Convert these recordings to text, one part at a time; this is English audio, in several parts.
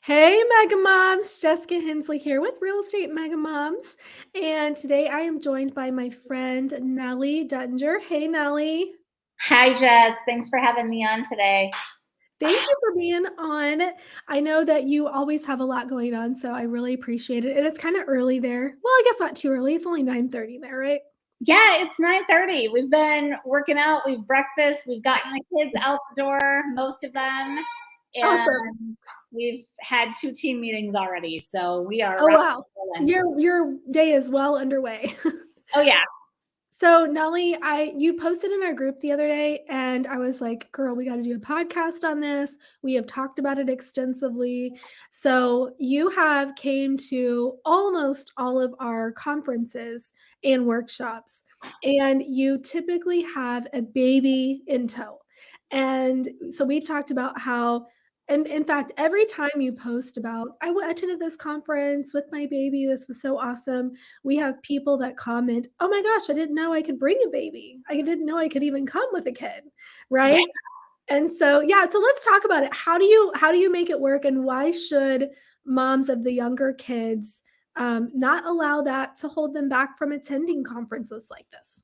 Hey, Mega Moms! Jessica Hensley here with Real Estate Mega Moms. And today I am joined by my friend Knelly Duttinger. Hey, Knelly. Hi, Jess. Thanks for having me on today. Thank you for being on. I know that you always have a lot going on, so I really appreciate it. And it's kind of early there. Well, I guess not too early. It's only 9:30 there, right? Yeah, it's 9:30. We've been working out. We've breakfast. We've gotten the kids out the door, most of them, Awesome. and we've had 2 team meetings already. So we are Oh, rocking wow. and rolling. Your day is well underway. Oh yeah, So Nelly, you posted in our group the other day, and I was like, "Girl, we got to do a podcast on this. We have talked about it extensively." So you have came to almost all of our conferences and workshops, and you typically have a baby in tow. And so we talked about how, and in fact, every time you post about, attended this conference with my baby. This was so awesome, we have people that comment, "Oh my gosh, I didn't know I could bring a baby. I didn't know I could even come with a kid." yeah. Right? And so, yeah, so let's talk about it. How do you make it work, and why should moms of the younger kids not allow that to hold them back from attending conferences like this?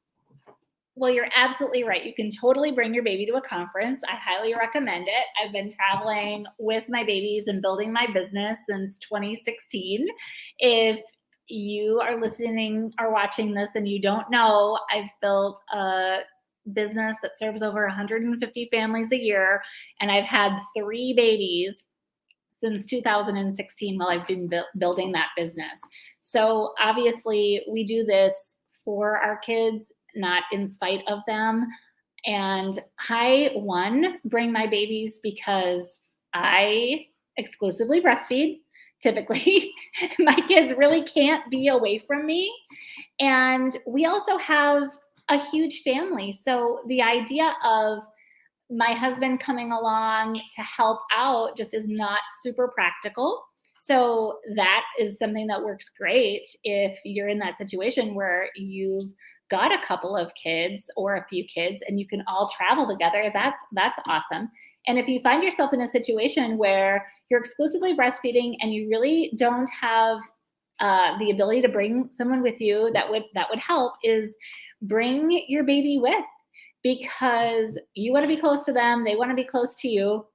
Well, you're absolutely right. You can totally bring your baby to a conference. I highly recommend it. I've been traveling with my babies and building my business since 2016. If you are listening or watching this and you don't know, I've built a business that serves over 150 families a year, and I've had 3 babies since 2016 while I've been building that business. So obviously, we do this for our kids, not in spite of them. And I, one, bring my babies because I exclusively breastfeed. Typically, my kids really can't be away from me. And we also have a huge family. So the idea of my husband coming along to help out just is not super practical. So that is something that works great if you're in that situation where you've got a couple of kids or a few kids and you can all travel together. That's awesome. And if you find yourself in a situation where you're exclusively breastfeeding and you really don't have the ability to bring someone with you that would help, is bring your baby with, because you want to be close to them, they want to be close to you.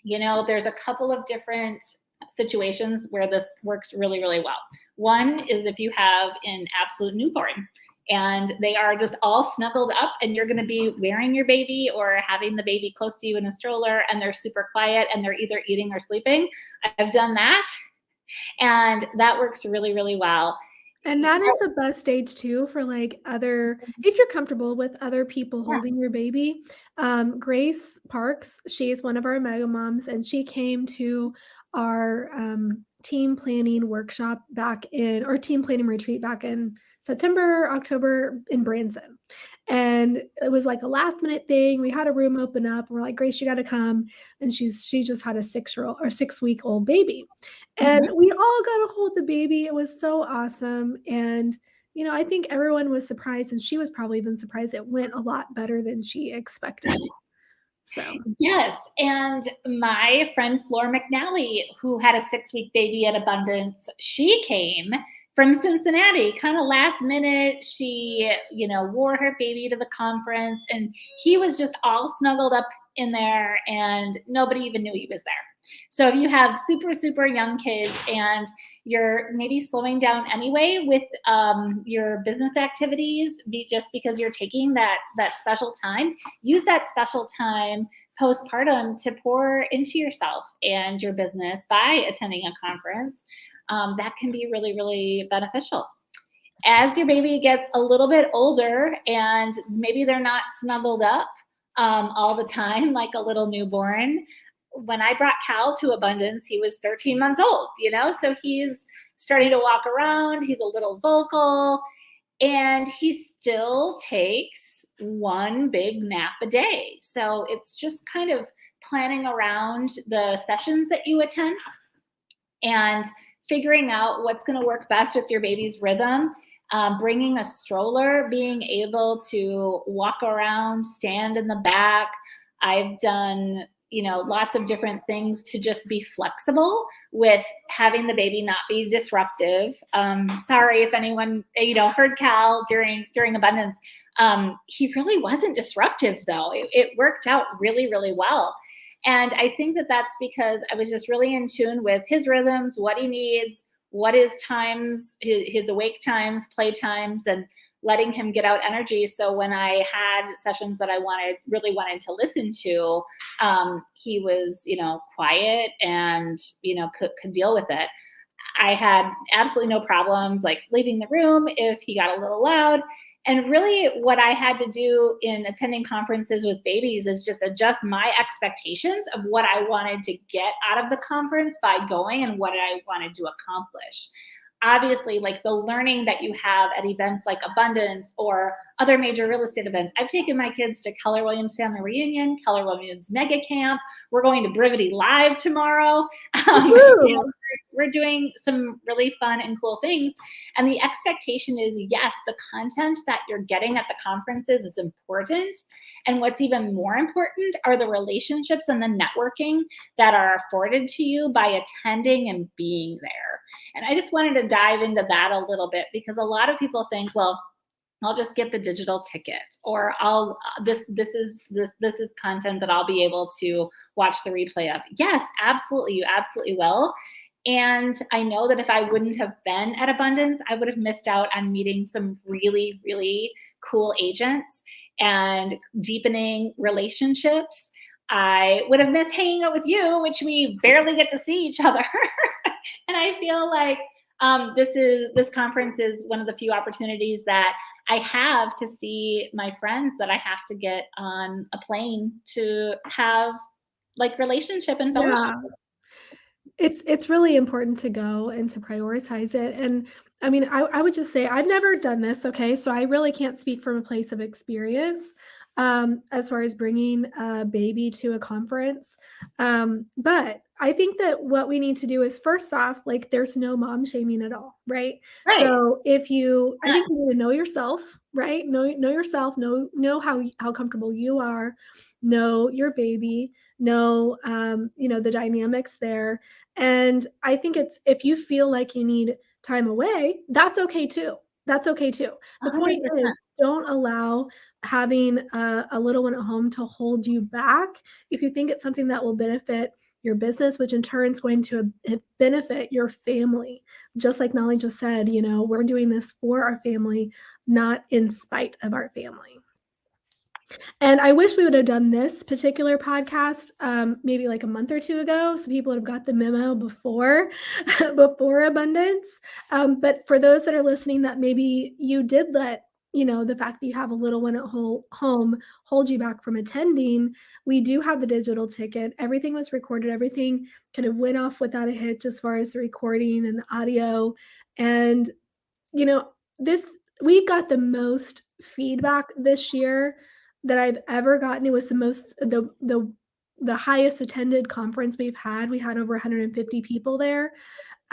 You know, there's a couple of different situations where this works really, really well. One is if you have an absolute newborn and they are just all snuggled up and you're going to be wearing your baby or having the baby close to you in a stroller and they're super quiet and they're either eating or sleeping. I've done that, and that works really, really well. And that is the best age too for like other, if you're comfortable with other people Yeah. holding your baby. Grace Parks, she's one of our mega moms, and she came to our team planning workshop back in, or team planning retreat back in September, October in Branson. And it was like a last minute thing. We had a room open up. We're like, Grace, you got to come. And she just had a 6-year old or 6-week old baby. And Mhm. we all got to hold the baby. It was so awesome. And, I think everyone was surprised, and she was probably even surprised it went a lot better than she expected. So, Yes. And my friend Flor McNally, who had a 6-week baby at Abundance, she came from Cincinnati, kind of last minute. She, wore her baby to the conference, and he was just all snuggled up in there, and nobody even knew he was there. So if you have super, super young kids and you're maybe slowing down anyway with your business activities, just because you're taking that special time, use that special time postpartum to pour into yourself and your business by attending a conference. That can be really, really beneficial. As your baby gets a little bit older and maybe they're not snuggled up all the time like a little newborn. When I brought Cal to Abundance, he was 13 months old, so he's starting to walk around, he's a little vocal, and he still takes one big nap a day. So it's just kind of planning around the sessions that you attend and figuring out what's going to work best with your baby's rhythm. Bringing a stroller, being able to walk around, stand in the back. I've done lots of different things to just be flexible with having the baby not be disruptive. Sorry if anyone, heard Cal during abundance. He really wasn't disruptive though. It worked out really, really well. And I think that that's because I was just really in tune with his rhythms, what he needs, what his times, his awake times, play times, and letting him get out energy. So when I had sessions that I really wanted to listen to, he was, quiet and, could deal with it. I had absolutely no problems like leaving the room if he got a little loud. And really what I had to do in attending conferences with babies is just adjust my expectations of what I wanted to get out of the conference by going and what I wanted to accomplish. Obviously, like the learning that you have at events like Abundance or other major real estate events. I've taken my kids to Keller Williams Family Reunion, Keller Williams Mega Camp. We're going to Brivity Live tomorrow. We're doing some really fun and cool things. And the expectation is, yes, the content that you're getting at the conferences is important. And what's even more important are the relationships and the networking that are afforded to you by attending and being there. And I just wanted to dive into that a little bit because a lot of people think, well, I'll just get the digital ticket, or this is content that I'll be able to watch the replay of. Yes, absolutely, you absolutely will. And I know that if I wouldn't have been at Abundance, I would have missed out on meeting some really, really cool agents and deepening relationships. I would have missed hanging out with you, which we barely get to see each other. And I feel like this conference is one of the few opportunities that I have to see my friends that I have to get on a plane to have like relationship and fellowship. Yeah. It's really important to go and to prioritize it. And I mean, I would just say I've never done this, okay? So I really can't speak from a place of experience as far as bringing a baby to a conference. But I think that what we need to do is first off, like there's no mom shaming at all, right? Right. So I think you need to know yourself, right? Know yourself, know how comfortable you are, know your baby, know the dynamics there. And I think it's if you feel like you need time away, that's okay too. That's okay too. The point 100%. is, don't allow having a little one at home to hold you back. If you think it's something that will benefit your business, which in turn is going to benefit your family. Just like Knelly just said, we're doing this for our family, not in spite of our family. And I wish we would have done this particular podcast maybe like a month or two ago, so people would have got the memo before Abundance. But for those that are listening, that maybe you did let the fact that you have a little one at home hold you back from attending. We do have the digital ticket. Everything was recorded. Everything kind of went off without a hitch as far as the recording and the audio. And we got the most feedback this year that I've ever gotten. It was the highest attended conference we've had. We had over 150 people there.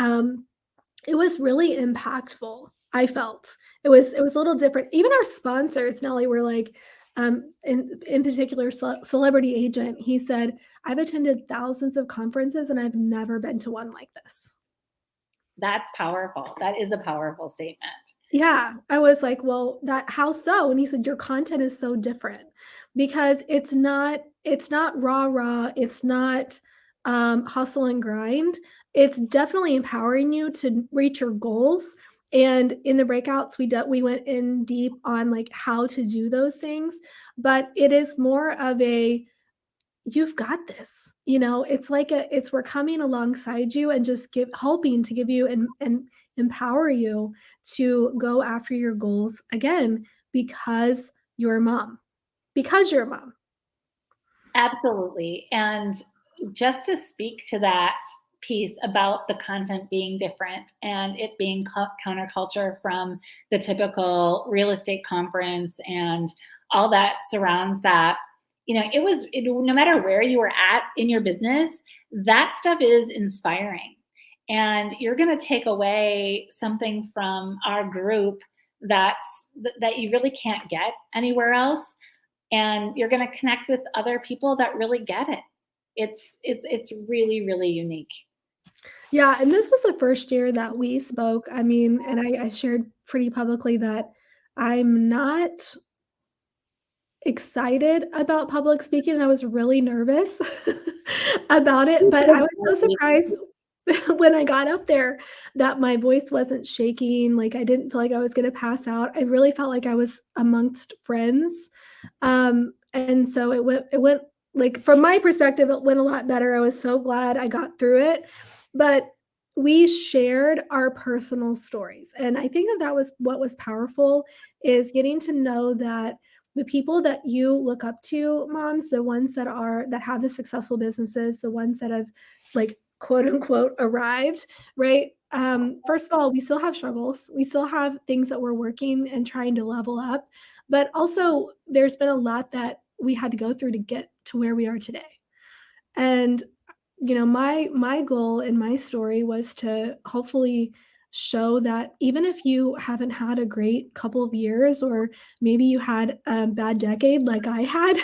It was really impactful. I felt it was a little different. Even our sponsors, Knelly, were like, in particular, Celebrity Agent. He said, "I've attended thousands of conferences and I've never been to one like this." That's powerful. That is a powerful statement. Yeah, I was like, "Well, how so?" And he said, "Your content is so different because it's not rah, it's not hustle and grind. It's definitely empowering you to reach your goals." And in the breakouts, we went in deep on like how to do those things, but it is more of a you've got this. It's like we're coming alongside you and just helping to give you and empower you to go after your goals again because you're a mom. Because you're a mom. Absolutely. And just to speak to that piece about the content being different and it being counterculture from the typical real estate conference and all that surrounds that, no matter where you were at in your business, that stuff is inspiring. And you're going to take away something from our group that you really can't get anywhere else. And you're going to connect with other people that really get it. It's really, really unique. Yeah, and this was the first year that we spoke. I mean, and I shared pretty publicly that I'm not excited about public speaking, and I was really nervous about it, but I was so surprised when I got up there that my voice wasn't shaking, like, I didn't feel like I was gonna pass out. I really felt like I was amongst friends, and so it went like, from my perspective, it went a lot better. I was so glad I got through it, but we shared our personal stories, and I think that that was what was powerful, is getting to know that the people that you look up to, moms, the ones that have the successful businesses, the ones that have, like, quote unquote arrived, right? First of all, we still have struggles. We still have things that we're working and trying to level up, but also there's been a lot that we had to go through to get to where we are today. And my goal in my story was to hopefully show that even if you haven't had a great couple of years, or maybe you had a bad decade like I had,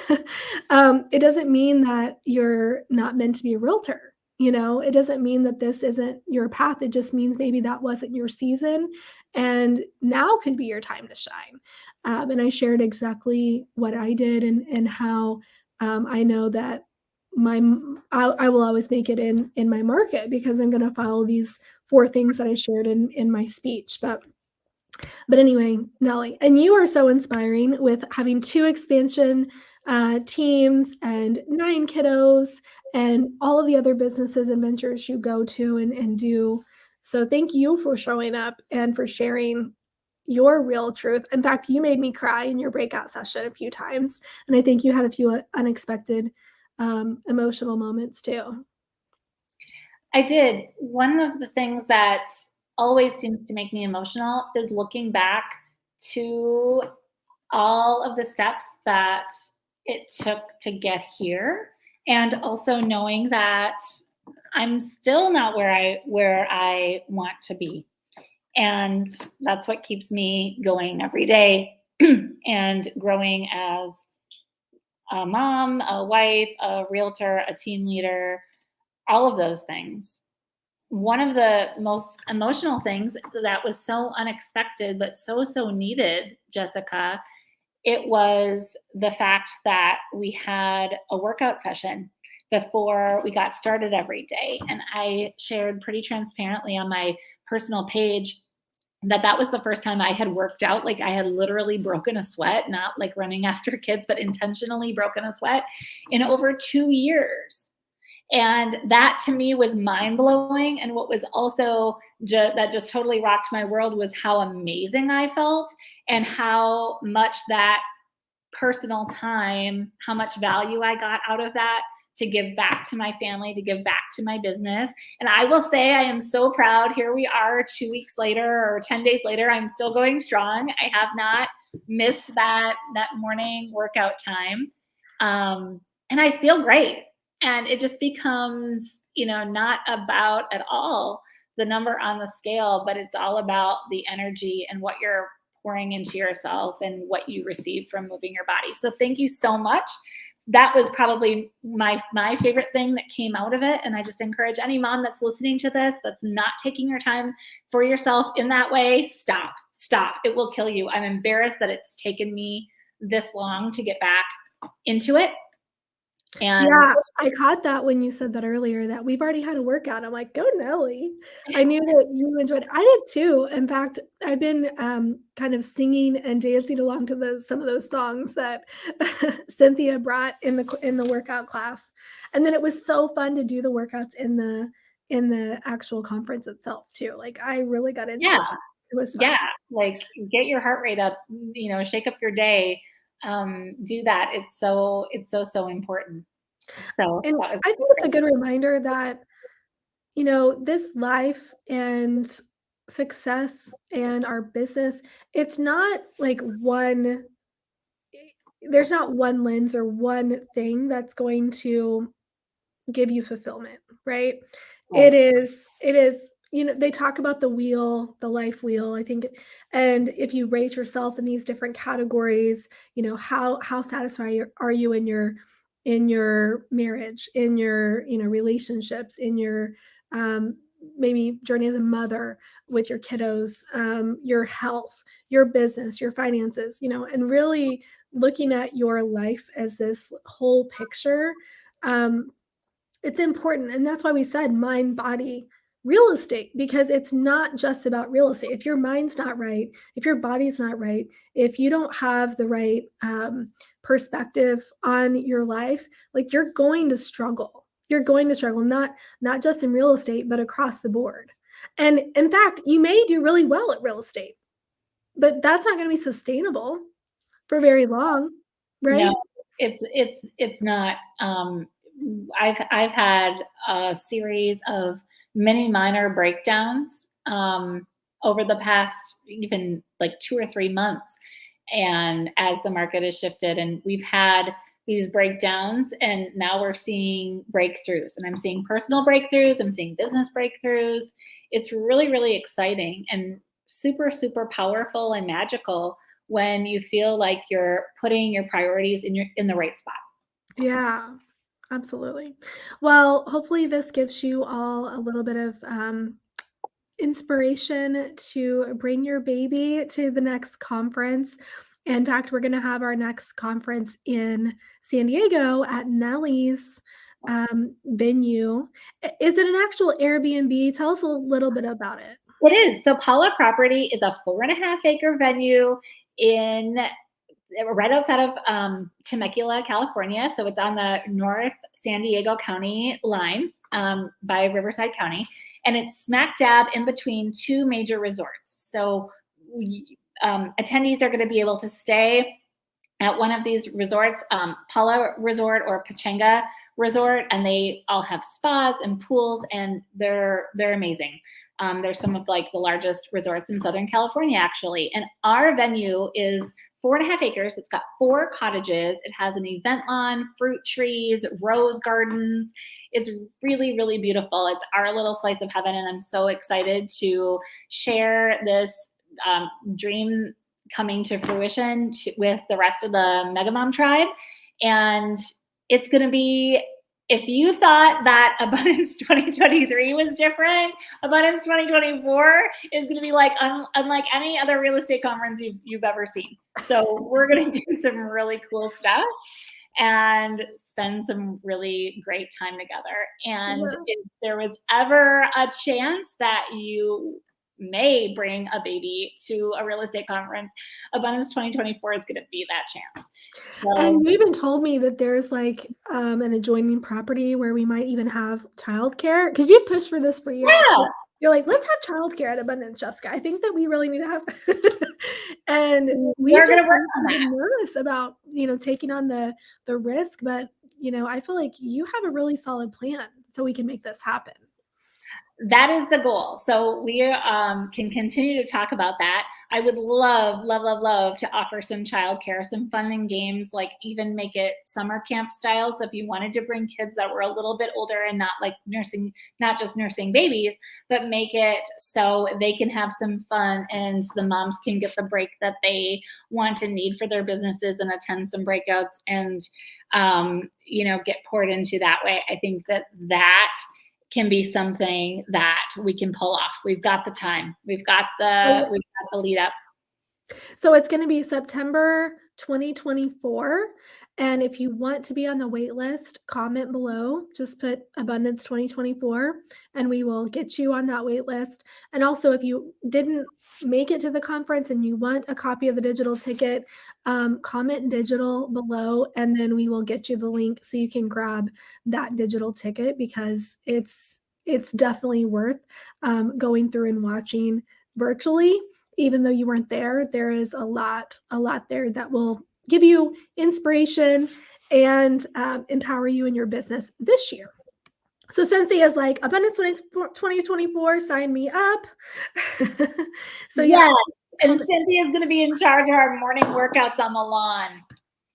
it doesn't mean that you're not meant to be a realtor. It doesn't mean that this isn't your path. It just means maybe that wasn't your season, and now could be your time to shine. And I shared exactly what I did, and how I know that my I will always make it in my market, because I'm going to follow these four things that I shared in my speech. But anyway, Nelly, and you are so inspiring with having two expansion teams and nine kiddos and all of the other businesses and ventures you go to and do. So thank you for showing up and for sharing your real truth. In fact, you made me cry in your breakout session a few times, and I think you had a few unexpected emotional moments too. I did. One of the things that always seems to make me emotional is looking back to all of the steps that it took to get here, and also knowing that I'm still not where I want to be. And that's what keeps me going every day and growing as a mom, a wife, a realtor, a team leader, all of those things. One of the most emotional things that was so unexpected but so needed, Jessica, it was the fact that we had a workout session before we got started every day. And I shared pretty transparently on my personal page that was the first time I had worked out. Like, I had literally broken a sweat, not like running after kids, but intentionally broken a sweat in over 2 years. And that to me was mind blowing. And what was also that just totally rocked my world was how amazing I felt, and how much that personal time, how much value I got out of that to give back to my family, to give back to my business. And I will say, I am so proud. Here we are 2 weeks later or 10 days later. I'm still going strong. I have not missed that morning workout time. And I feel great. And it just becomes, not about at all the number on the scale, but it's all about the energy and what you're pouring into yourself and what you receive from moving your body. So thank you so much. That was probably my favorite thing that came out of it. And I just encourage any mom that's listening to this, that's not taking your time for yourself in that way, stop. It will kill you. I'm embarrassed that it's taken me this long to get back into it. And Yeah, I caught that when you said that earlier, that we've already had a workout. I'm like, "Go Nelly." I knew that you enjoyed it. I did too. In fact, I've been, kind of singing and dancing along to some of those songs that Cynthia brought in the workout class, and then it was so fun to do the workouts in the actual conference itself too. Like, I really got into yeah, that. It was fun. yeah, like, get your heart rate up, shake up your day. Do that. It's so important. So And that was I think it's a good reminder that this life and success and our business, it's not like there's not one lens or one thing that's going to give you fulfillment, right? right. It is, they talk about the wheel, the life wheel, I think, and if you rate yourself in these different categories, how satisfied are you in your in your marriage, in your, relationships, in your maybe journey as a mother with your kiddos, your health, your business, your finances, and really looking at your life as this whole picture. It's important. And that's why we said mind, body, real estate, because it's not just about real estate. If your mind's not right, if your body's not right, if you don't have the right perspective on your life, like you're going to struggle. You're going to struggle, not just in real estate, but across the board. And in fact, you may do really well at real estate, but that's not going to be sustainable for very long, right? No, it's not. I've had a series of many minor breakdowns over the past even like 2 or 3 months, and as the market has shifted, and we've had these breakdowns, and now we're seeing breakthroughs, and I'm seeing personal breakthroughs, I'm seeing business breakthroughs. It's really, really exciting and super, super powerful and magical when you feel like you're putting your priorities in the right spot. Yeah, absolutely. Well, hopefully this gives you all a little bit of inspiration to bring your baby to the next conference. In fact, we're going to have our next conference in San Diego at Knelly's venue. Is it an actual Airbnb? Tell us a little bit about it. It is. So Paula Property is a 4.5 acre venue in right outside of Temecula, California. So it's on the North San Diego County line by Riverside County. And it's smack dab in between two major resorts. So attendees are going to be able to stay at one of these resorts, Paula Resort or Pachanga Resort, and they all have spas and pools, and they're amazing. They're some of like the largest resorts in Southern California, actually. And our venue is 4.5 acres. It's got 4 cottages. It has an event lawn, fruit trees, rose gardens. It's really, really beautiful. It's our little slice of heaven, and I'm so excited to share this dream coming to fruition with the rest of the Mega Mom tribe. And it's going to be, if you thought that Abundance 2023 was different, Abundance 2024 is going to be like unlike any other real estate conference you've ever seen. So we're going to do some really cool stuff and spend some really great time together. And if there was ever a chance that you may bring a baby to a real estate conference, Abundance 2024 is going to be that chance. So, and you even told me that there's like an adjoining property where we might even have childcare, because you've pushed for this for years. yeah. You're like, let's have childcare at Abundance, Jessica. I think that we really need to have, and we're going to work on that. Nervous about taking on the risk, but I feel like you have a really solid plan, so we can make this happen. That is the goal. So we can continue to talk about that. I would love, love, love, love to offer some childcare, some fun and games, like even make it summer camp style. So if you wanted to bring kids that were a little bit older and not like nursing, not just nursing babies, but make it so they can have some fun and the moms can get the break that they want and need for their businesses and attend some breakouts and, get poured into that way. I think that can be something that we can pull off. We've got the time. We've got the lead up. So it's going to be September 2024. And if you want to be on the wait list, comment below. Just put Abundance 2024 and we will get you on that wait list. And also, if you didn't make it to the conference and you want a copy of the digital ticket, comment digital below and then we will get you the link so you can grab that digital ticket, because it's definitely worth going through and watching virtually. Even though you weren't there, there is a lot there that will give you inspiration and empower you in your business this year. So Cynthia's like, Abundance 2024, sign me up. So yes, and Cynthia's going to be in charge of our morning workouts on the lawn.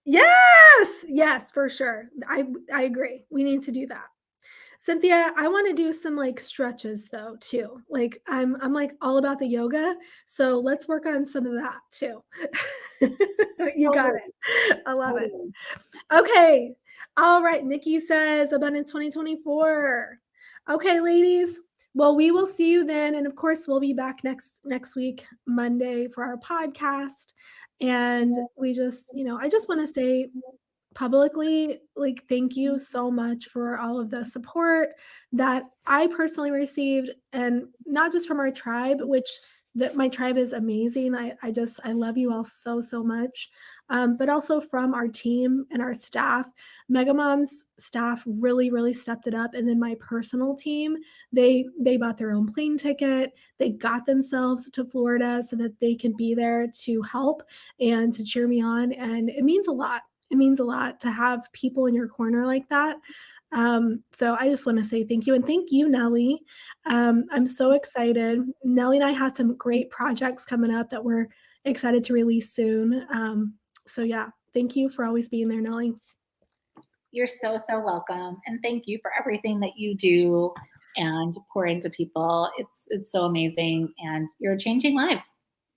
Yes, for sure. I agree. We need to do that. Cynthia, I want to do some like stretches though too. Like I'm like all about the yoga, so let's work on some of that too. You got Totally, it. I love it. totally. Okay. All right. Nikki says Abundance 2024. Okay, ladies. Well, we will see you then, and of course, we'll be back next week, Monday, for our podcast. And we just, I just want to say publicly, like, thank you so much for all of the support that I personally received, and not just from our tribe, which that my tribe is amazing. I love you all so much, but also from our team and our staff. Mega Moms staff really stepped it up, and then my personal team, they bought their own plane ticket. They got themselves to Florida so that they can be there to help and to cheer me on, and it means a lot. It means a lot to have people in your corner like that. So I just want to say thank you. And thank you, Knelly. I'm so excited. Knelly and I have some great projects coming up that we're excited to release soon. So yeah, thank you for always being there, Knelly. You're so welcome. And thank you for everything that you do and pour into people. It's so amazing. And you're changing lives.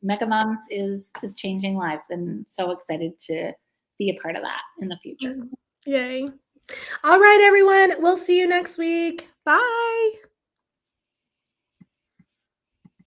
Mega Moms is changing lives, and so excited to be a part of that in the future. Yay. All right, everyone. We'll see you next week. Bye.